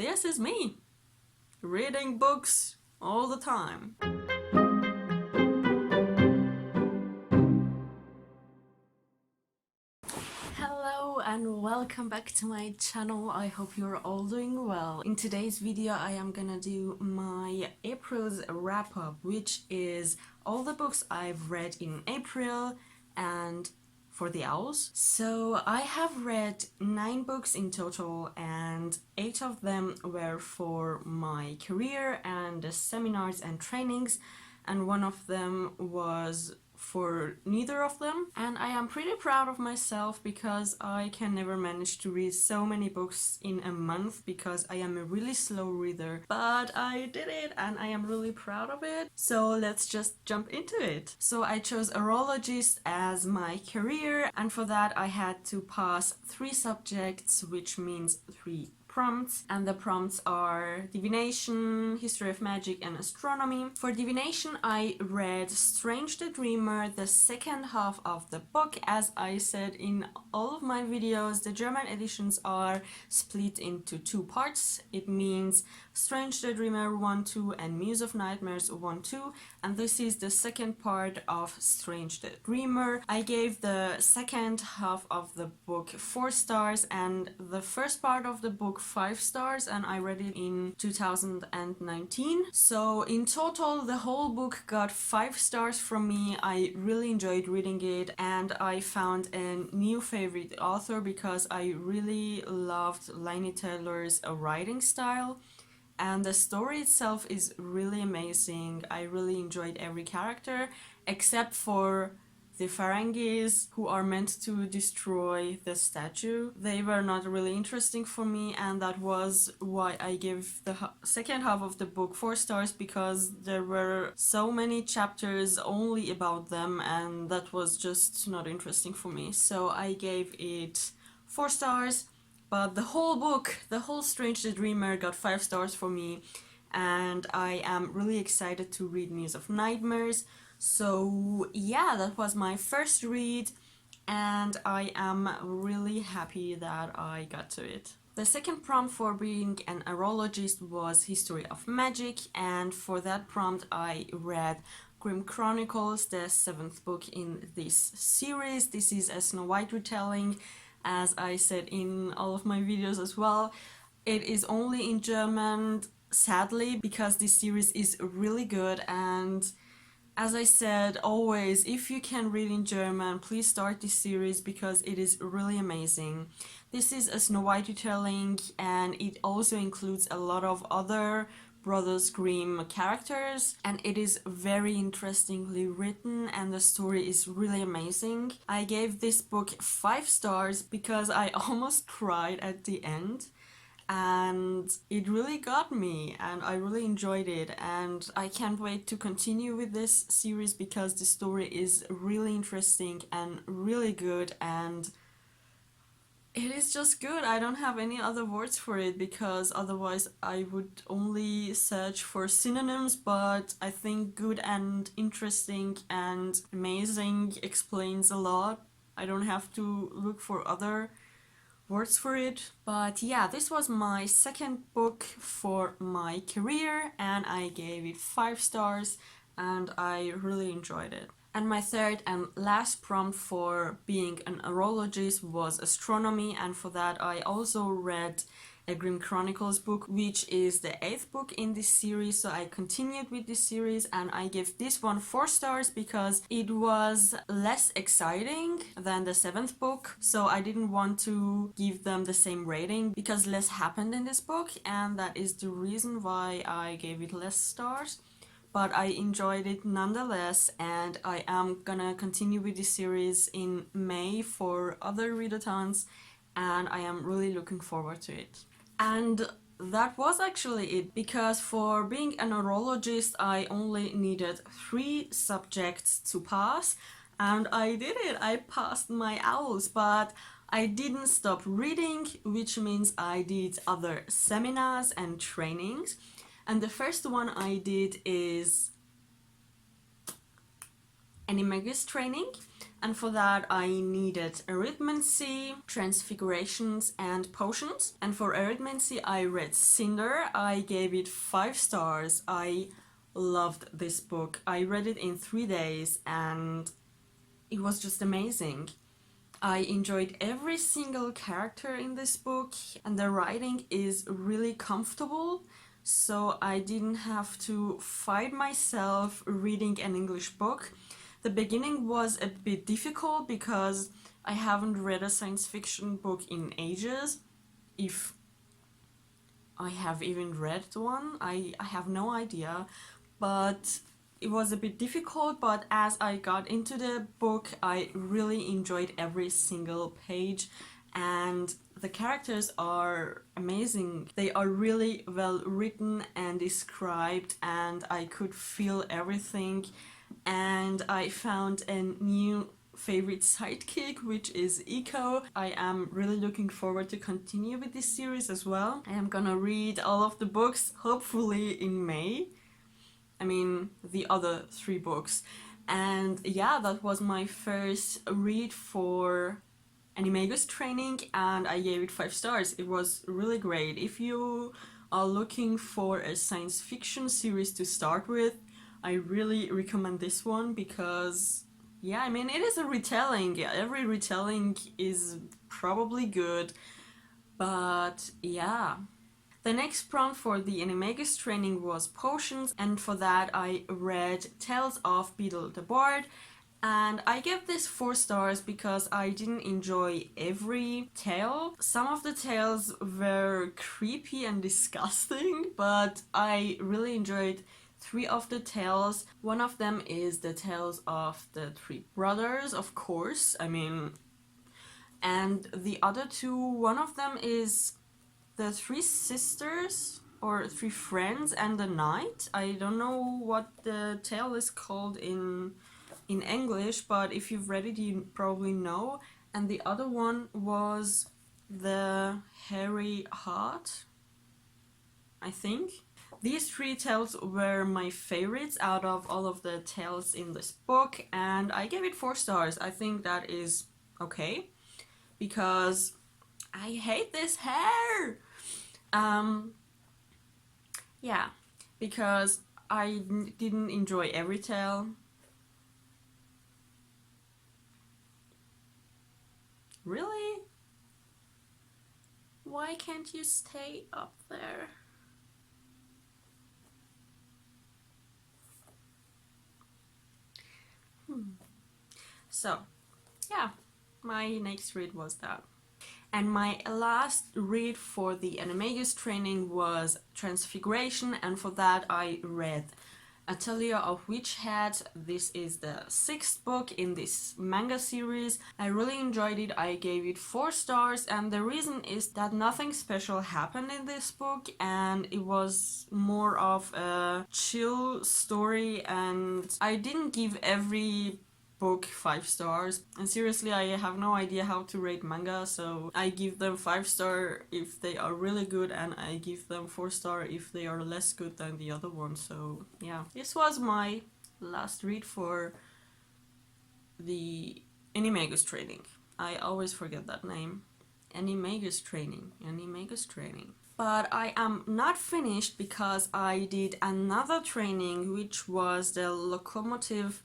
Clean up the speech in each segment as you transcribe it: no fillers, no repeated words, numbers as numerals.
this is me, reading books all the time. Hello and welcome back to my channel. I hope you're all doing well. In today's video I am gonna do my April's wrap-up, which is all the books I've read in April and for the O.W.L.s. So I have read 9 books in total and 8 of them were for my career and the seminars and trainings, and 1 of them was for neither of them. And I am pretty proud of myself because I can never manage to read so many books in a month because I am a really slow reader, but I did it and I am really proud of it. So let's just jump into it. So I chose Astrologist as my career, and for that I had to pass 3 subjects, which means 3 prompts, and the prompts are Divination, History of Magic and Astronomy. For Divination I read Strange the Dreamer, the second half of the book. As I said in all of my videos, the German editions are split into 2 parts. It means Strange the Dreamer 1-2 and Muse of Nightmares 1-2, and this is the second part of Strange the Dreamer. I gave the second half of the book 4 stars and the first part of the book 5 stars, and I read it in 2019. So in total the whole book got 5 stars from me. I really enjoyed reading it and I found a new favorite author because I really loved Laini Taylor's writing style. And the story itself is really amazing. I really enjoyed every character except for the Ferengis, who are meant to destroy the statue. They were not really interesting for me, and that was why I gave the second half of the book 4 stars, because there were so many chapters only about them and that was just not interesting for me. So I gave it 4 stars. But the whole book, the whole Strange the Dreamer, got 5 stars for me, and I am really excited to read Muse of Nightmares. So yeah, that was my first read and I am really happy that I got to it. The second prompt for being an astrologist was History of Magic, and for that prompt I read Grimm Chronicles, the 7th book in this series. This is a Snow White retelling, as I said in all of my videos as well. It is only in German, sadly, because this series is really good, and as I said always, if you can read in German, please start this series because it is really amazing. This is a Snow White retelling and it also includes a lot of other Brothers Grimm characters, and it is very interestingly written and the story is really amazing. I gave this book 5 stars because I almost cried at the end, and it really got me and I really enjoyed it, and I can't wait to continue with this series because the story is really interesting and really good, and it is just good. I don't have any other words for it because otherwise I would only search for synonyms, but I think good and interesting and amazing explains a lot. I don't have to look for other words for it. But yeah, this was my second book for my career and I gave it 5 stars and I really enjoyed it. And my third and last prompt for being an astrologist was Astronomy, and for that I also read a Grimm Chronicles book, which is the 8th book in this series. So I continued with this series and I gave this one 4 stars because it was less exciting than the 7th book. So I didn't want to give them the same rating because less happened in this book, and that is the reason why I gave it less stars. But I enjoyed it nonetheless, and I am gonna continue with this series in May for other readathons, and I am really looking forward to it. And that was actually it, because for being an astrologist I only needed 3 subjects to pass, and I did it. I passed my O.W.L.s, but I didn't stop reading, which means I did other seminars and trainings. And the first one I did is Animalist Training, and for that I needed arithmancy, transfigurations, and potions. And for arithmancy I read Cinder. I gave it 5 stars. I loved this book. I read it in 3 days and it was just amazing. I enjoyed every single character in this book, and the writing is really comfortable, so I didn't have to fight myself reading an English book. The beginning was a bit difficult because I haven't read a science fiction book in ages. If I have even read one, I have no idea, but it was a bit difficult. But as I got into the book, I really enjoyed every single page, and the characters are amazing. They are really well written and described, and I could feel everything. And I found a new favorite sidekick, which is Eco. I am really looking forward to continue with this series as well. I am gonna read all of the books, hopefully in May. I mean, the other 3 books. And yeah, that was my first read for Animalist Training, and I gave it 5 stars. It was really great. If you are looking for a science fiction series to start with, I really recommend this one because, yeah, I mean, it is a retelling. Every retelling is probably good, but yeah. The next prompt for the Animalist Training was potions, and for that I read Tales of Beetle the Bard, and I gave this 4 stars because I didn't enjoy every tale. Some of the tales were creepy and disgusting, but I really enjoyed 3 of the tales. One of them is the tales of the 3 brothers, of course, I mean, and the other 2, one of them is the 3 sisters or 3 friends and the knight. I don't know what the tale is called in English, but if you've read it you probably know. And the other one was the hairy heart, I think. These 3 tales were my favorites out of all of the tales in this book, and I gave it 4 stars. I think that is okay because I hate this hair. Yeah, because I didn't enjoy every tale. Really? Why can't you stay up there? So, yeah, my next read was that. And my last read for the Animalist Training was Transfiguration, and for that I read Atelier of Witch Hat. This is the 6th book in this manga series. I really enjoyed it. I gave it 4 stars, and the reason is that nothing special happened in this book, and it was more of a chill story, and I didn't give every book 5 stars, and seriously I have no idea how to rate manga, so I give them 5 star if they are really good, and I give them 4 star if they are less good than the other one. So yeah, this was my last read for the Animalist Training. I always forget that name. Animalist Training. But I am not finished because I did another training, which was the locomotive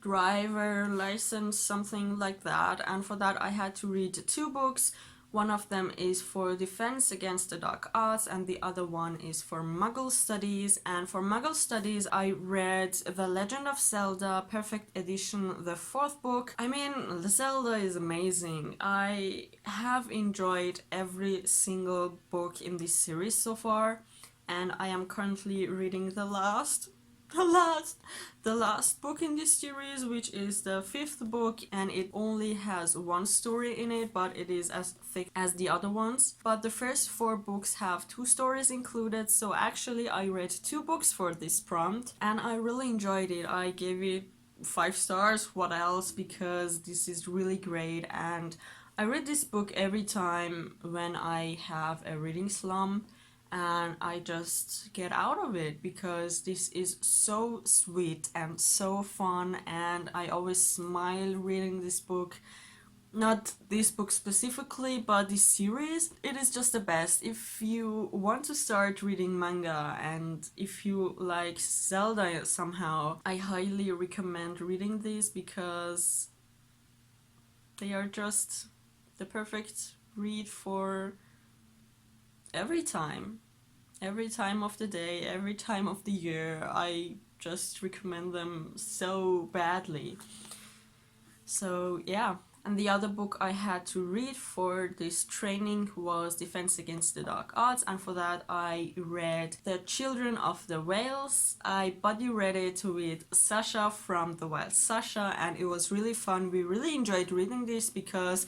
driver license, something like that, and for that I had to read 2 books. One of them is for Defense Against the Dark Arts, and the other one is for Muggle Studies. And for Muggle Studies I read The Legend of Zelda Perfect Edition, the 4th book. I mean, Zelda is amazing. I have enjoyed every single book in this series so far, and I am currently reading the last book in this series, which is the 5th book, and it only has 1 story in it, but it is as thick as the other ones. But the first 4 books have 2 stories included, so actually I read 2 books for this prompt, and I really enjoyed it. I gave it 5 stars, what else, because this is really great, and I read this book every time when I have a reading slump, and I just get out of it because this is so sweet and so fun, and I always smile reading this book. Not this book specifically, but this series. It is just the best. If you want to start reading manga and if you like Zelda somehow, I highly recommend reading these because they are just the perfect read for every time. Every time of the day, every time of the year. I just recommend them so badly. So yeah. And the other book I had to read for this training was Defense Against the Dark Arts, and for that I read The Children of the O.W.L.s. I buddy read it with Sasha from the Wild Sasha, and it was really fun. We really enjoyed reading this because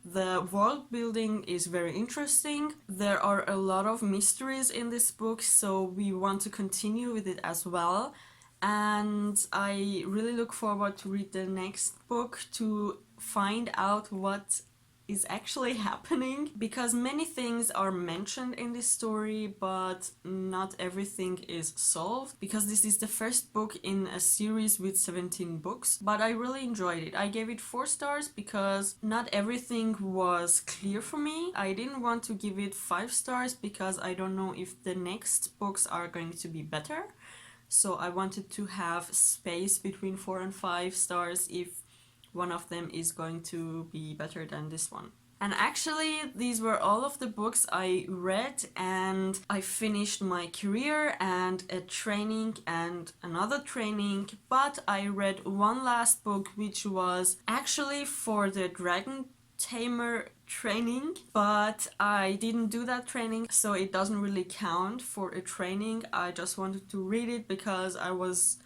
the world building is very interesting. There are a lot of mysteries in this book, so we want to continue with it as well. And I really look forward to read the next book to find out what is actually happening, because many things are mentioned in this story but not everything is solved, because this is the first book in a series with 17 books. But I really enjoyed it. I gave it 4 stars because not everything was clear for me. I didn't want to give it 5 stars because I don't know if the next books are going to be better. So I wanted to have space between 4 and 5 stars if one of them is going to be better than this one. And actually, these were all of the books I read, and I finished my career and a training and another training, but I read one last book which was actually for the Dragon Tamer training, but I didn't do that training, so it doesn't really count for a training. I just wanted to read it because I was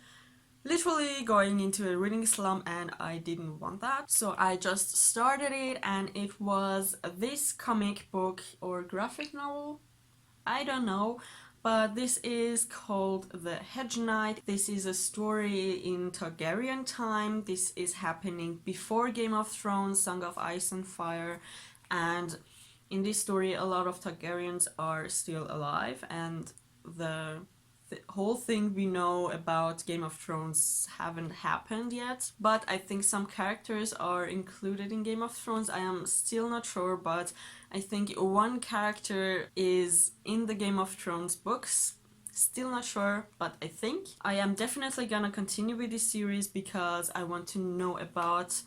literally going into a reading slump and I didn't want that. So I just started it, and it was this comic book or graphic novel, I don't know, but this is called The Hedge Knight. This is a story in Targaryen time. This is happening before Game of Thrones, Song of Ice and Fire, and in this story a lot of Targaryens are still alive, and the whole thing we know about Game of Thrones haven't happened yet, but I think some characters are included in Game of Thrones. I am still not sure, but I think one character is in the Game of Thrones books. Still not sure, but I think. I am definitely gonna continue with this series because I want to know about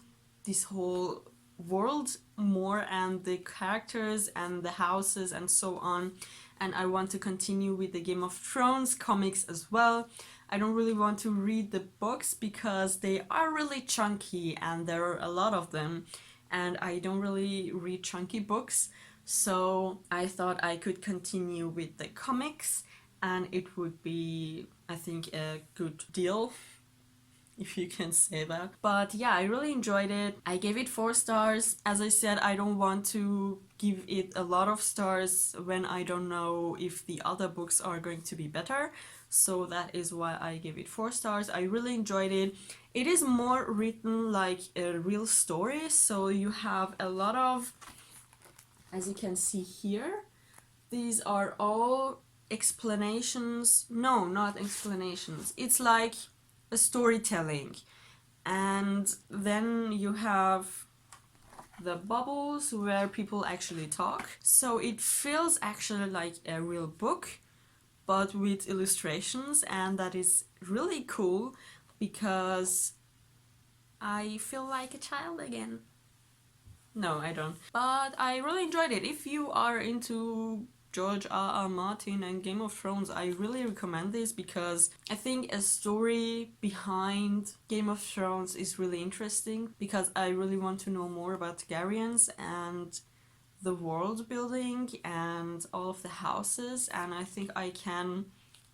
this whole world more and the characters and the houses and so on. And I want to continue with the Game of Thrones comics as well. I don't really want to read the books because they are really chunky and there are a lot of them, and I don't really read chunky books. So I thought I could continue with the comics, and it would be, I think, a good deal, if you can say that. But yeah, I really enjoyed it. I gave it 4 stars. As I said, I don't want to give it a lot of stars when I don't know if the other books are going to be better. So that is why I gave it 4 stars. I really enjoyed it. It is more written like a real story, so you have a lot of, as you can see here, these are all explanations. No, not explanations. It's like a storytelling. And then you have the bubbles where people actually talk. So it feels actually like a real book, but with illustrations, and that is really cool because I feel like a child again. No, I don't. But I really enjoyed it. If you are into George R.R. Martin and Game of Thrones, I really recommend this because I think a story behind Game of Thrones is really interesting, because I really want to know more about Targaryens and the world building and all of the houses, and I think I can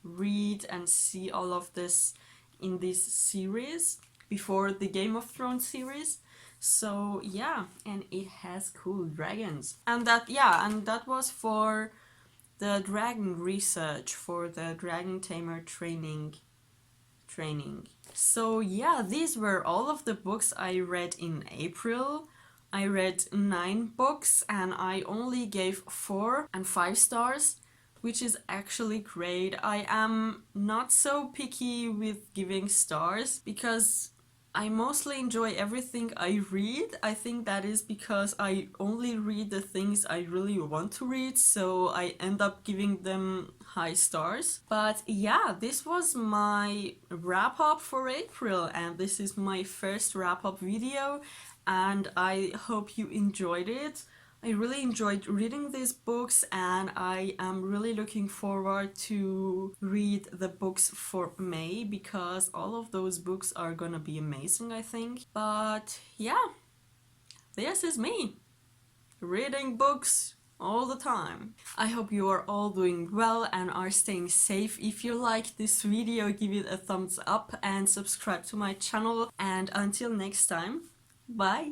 read and see all of this in this series before the Game of Thrones series. So yeah, and it has cool dragons. And that was for the dragon research, for the dragon tamer training. So yeah, these were all of the books I read in April. I read 9 books and I only gave 4 and 5 stars which is actually great. I am not so picky with giving stars because I mostly enjoy everything I read. I think that is because I only read the things I really want to read, so I end up giving them high stars. But yeah, this was my wrap up for April, and this is my first wrap up video, and I hope you enjoyed it. I really enjoyed reading these books, and I am really looking forward to read the books for May because all of those books are gonna be amazing, I think. But yeah, this is me reading books all the time. I hope you are all doing well and are staying safe. If you liked this video, give it a thumbs up and subscribe to my channel. And until next time, bye!